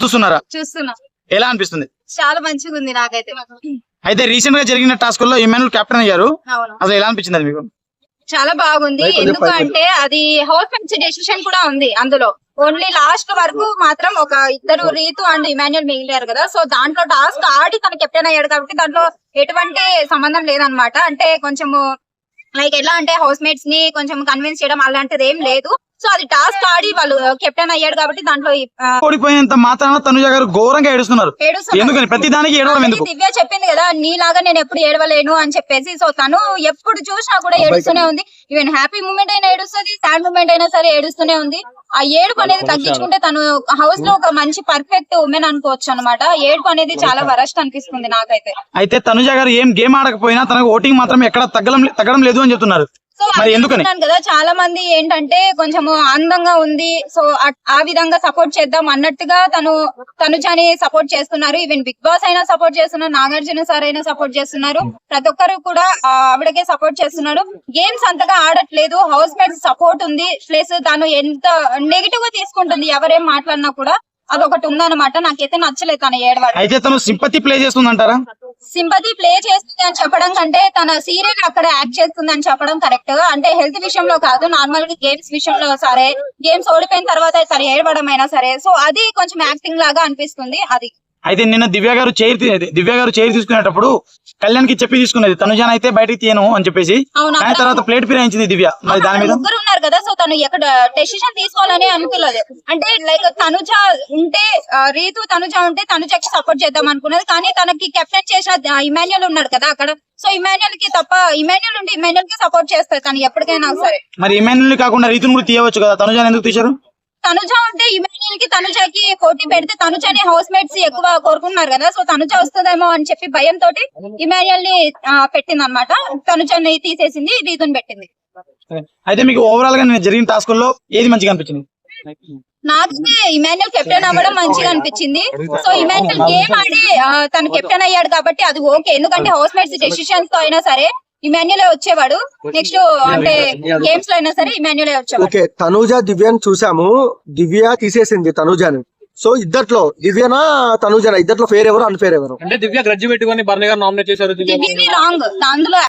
చూస్తున్నారా? చూస్తున్నా. ఎలా అనిపిస్తుంది? చాలా మంచిగా ఉంది నాకైతే. అయితే రీసెంట్ గా జరిగిన టాస్క్ లో ఇమాన్యుల్ కెప్టెన్ అయ్యారు. అవును, అసలు ఎలా అనిపించింది అది మీకు? చాలా బాగుంది. ఎందుకంటే అది హౌస్ మంచి డెసిషన్ కూడా ఉంది అందులో. ఓన్లీ లాస్ట్ వరకు మాత్రం ఒక ఇద్దరు రీతు అండ్ ఇమాన్యుల్ మిగిలారు కదా, సో దాంట్లో టాస్క్ ఆడి తన కెప్టెన్ అయ్యాడు కాబట్టి దాంట్లో ఎటువంటి సంబంధం లేదనమాట. అంటే కొంచెము లైక్ ఎలా అంటే హౌస్ మేట్స్ ని కొంచెం కన్విన్స్ చేయడం అలాంటిది ఏం లేదు. సో అది టాస్క్ ఆడి వాళ్ళు కెప్టెన్ అయ్యాడు కాబట్టి దాంట్లో ఓడిపోయినంత మాత్రాన తనుజ గారు ఘోరంగా ఏడుస్తున్నారు. ఎందుకని ప్రతి దానికి ఏడవడం ఎందుకు? దివ్య చెప్పింది కదా, నీలాగా నేను ఎప్పుడు ఏడవలేను అని చెప్పేసి. సో తను ఎప్పుడు చూసినా కూడా ఏడుస్తూనే ఉంది. ఈవెన్ హ్యాపీ మూమెంట్ అయినా ఏడుస్తుంది, సాడ్ మూమెంట్ అయినా సరే ఏడుస్తూనే ఉంది. ఆ ఏడుపు అనేది తగ్గించుకుంటే తను హౌస్ లో ఒక మంచి పర్ఫెక్ట్ ఉమెన్ అనుకోవచ్చు అనమాట. ఏడుపు అనేది చాలా వరస్ట్ అనిపిస్తుంది నాకైతే. అయితే తనుజ గారు ఏం గేమ్ ఆడకపోయినా తనకు ఓటింగ్ మాత్రం ఎక్కడ తగ్గడం లేదు అని చెప్తున్నారు. సో కదా చాలా మంది ఏంటంటే కొంచెం అందంగా ఉంది, సో ఆ విధంగా సపోర్ట్ చేద్దాం అన్నట్టుగా తనుజని సపోర్ట్ చేస్తున్నారు. ఈవెన్ బిగ్ బాస్ అయినా సపోర్ట్ చేస్తున్నారు, నాగార్జున సార్ అయినా సపోర్ట్ చేస్తున్నారు. ప్రతి ఒక్కరు కూడా ఆవిడకే సపోర్ట్ చేస్తున్నారు. గేమ్స్ అంతగా ఆడట్లేదు, హౌస్ మేట్స్ సపోర్ట్ ఉంది. ప్లస్ తను ఎంత నెగిటివ్ గా తీసుకుంటుంది ఎవరేం మాట్లాడినా కూడా, అదొకటి ఉందన్నమాట. నాకైతే నచ్చలేదు తన ఏడవడం. అయితే తను సింపతి ప్లే చేస్తుందంటారా? సింపతి ప్లే చేస్తుంది అని చెప్పడం కంటే తన సీరియల్ అక్కడ యాక్ట్ చేస్తుంది అని చెప్పడం కరెక్ట్. అంటే హెల్త్ విషయంలో కాదు, నార్మల్ గా గేమ్స్ విషయంలో సరే, గేమ్స్ ఓడిపోయిన తర్వాత తను ఏడవడం అయినా సరే, సో అది కొంచెం యాక్టింగ్ లాగా అనిపిస్తుంది అది. అయితే నిన్న దివ్య గారు చైర్ తీసుకునేటప్పుడు కళ్యాణ్ కి చెప్పి తీసుకున్నది, తనుజాన్ అయితే బయటకి తీయను అని చెప్పేసి. కానీ తర్వాత ప్లేట్ ఫిరాయించింది దివ్య. మరి దాని మీద ముగ్గురు ఉన్నారు కదా, సో తను ఎక్కడ డెసిషన్ తీసుకోవాలని అనుకోలేదు. అంటే లైక్ తనుజ ఉంటే రీతు తనుజ ఉంటే తనుజకి సపోర్ట్ చేద్దాం అనుకున్నది. కానీ తనకి కెప్టెన్ చేసిన ఇమాన్యుల్ ఉన్నాడు కదా అక్కడ, సో ఇమాన్యుల్ కి తప్ప ఇమాన్యుల్ ఉంటే ఇమాన్యుల్ కి సపోర్ట్ చేస్తారు తను ఎప్పటికైనా సరే. మరి ఇమాన్యుల్ కాకుండా రీతును కూడా తీయవచ్చు కదా, తనుజాన్ ఎందుకు తీశారు? తనుజ ఉంటే ఇమాన్యుల్ కి తనుజకి పోటీ పెడితే తనుజని హౌస్ మేట్స్ ఎక్కువ కోరుకున్నారు కదా, సో తనుజ వస్తుందేమో అని చెప్పి భయంతో ఇమాన్యుల్ ని పెట్టింది అనమాట. తనుజని తీసేసింది, రీతుని పెట్టింది. అయితే మీకు ఓవరాల్ గా నేను జరిగిన టాస్క్ లో ఏది మంచిగా అనిపించింది? నాకైతే ఇమాన్యుల్ కెప్టెన్ అవ్వడం మంచిగా అనిపించింది. సో ఇమాన్యుల్ గేమ్ ఆడి తను కెప్టెన్ అయ్యాడు కాబట్టి అది ఓకే. ఎందుకంటే హౌస్ మేట్స్ డెసిషన్స్ తో అయినా సరే ఇమాన్యులే వచ్చేవాడు. నెక్స్ట్ అంటే గేమ్స్ లో అయినా సరే ఇమాన్యులే వచ్చేవాడు. ఓకే, తనుజ దివ్యని చూసాము, దివ్య తీసేసింది తనుజని. సో ఇద్దట్లో దివ్యనా తనుజనా, ఇద్దట్లో ఫేర్ ఎవరు అన్ఫేర్ ఎవరు? అంటే దివ్య గ్రడ్జ్ పెట్టుకొని బర్నీ గారు నామినేట్ చేశారు. రాంగ్ అందులో